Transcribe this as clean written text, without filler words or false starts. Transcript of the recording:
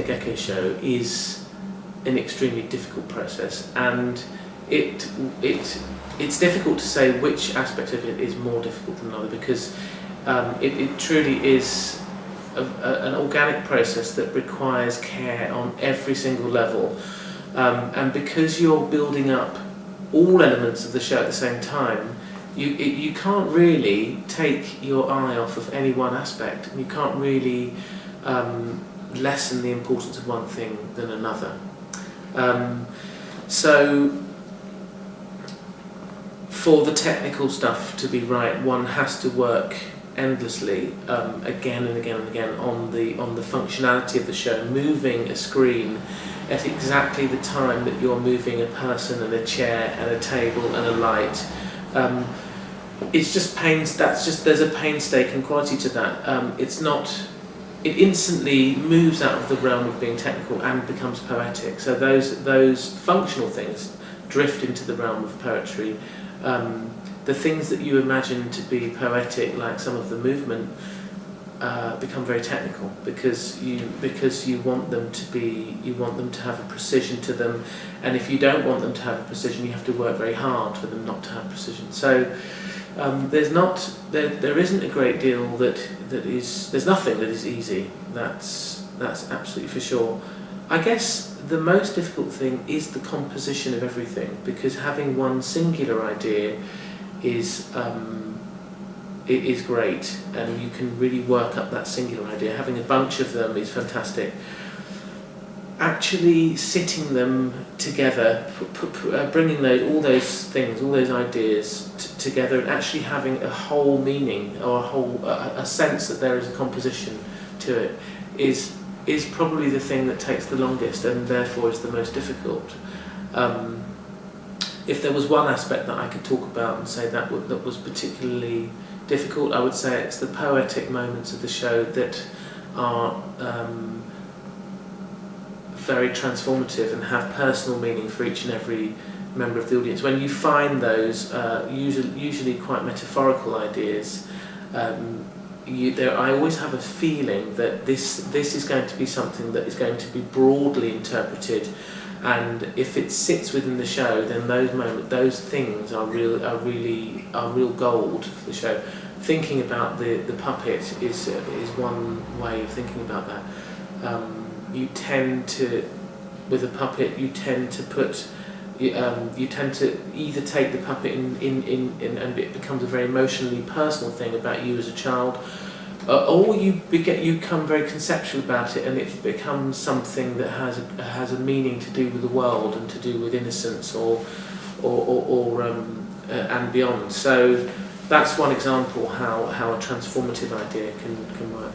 a Gecko show is an extremely difficult process, and it's difficult to say which aspect of it is more difficult than another, because it truly is an organic process that requires care on every single level, and because you're building up all elements of the show at the same time, you can't really take your eye off of any one aspect, and you can't really lessen the importance of one thing than another. So for the technical stuff to be right, one has to work endlessly, again and again and again, on the functionality of the show, moving a screen at exactly the time that you're moving a person and a chair and a table and a light. It's just there's a painstaking quality to that. It instantly moves out of the realm of being technical and becomes poetic. So those functional things drift into the realm of poetry. The things that you imagine to be poetic, like some of the movement, become very technical because you want them to have a precision to them, and if you don't want them to have a precision, you have to work very hard for them not to have precision. So there isn't a great deal there's nothing that is easy. That's absolutely for sure. I guess the most difficult thing is the composition of everything, because having one singular idea is great, and you can really work up that singular idea. Having a bunch of them is fantastic. Actually sitting them together, bringing all those things, all those ideas together, and actually having a whole meaning or a sense that there is a composition to it is probably the thing that takes the longest, and therefore is the most difficult. If there was one aspect that I could talk about and say that was particularly difficult, I would say it's the poetic moments of the show that are very transformative and have personal meaning for each and every member of the audience. When you find those usually quite metaphorical ideas, I always have a feeling that this is going to be something that is going to be broadly interpreted, and if it sits within the show, then those things are real gold for the show. Thinking about the puppet is one way of thinking about that. With a puppet, you tend to either take the puppet in and it becomes a very emotionally personal thing about you as a child, or you become very conceptual about it, and it becomes something that has a meaning to do with the world and to do with innocence or and beyond. So that's one example how a transformative idea can work.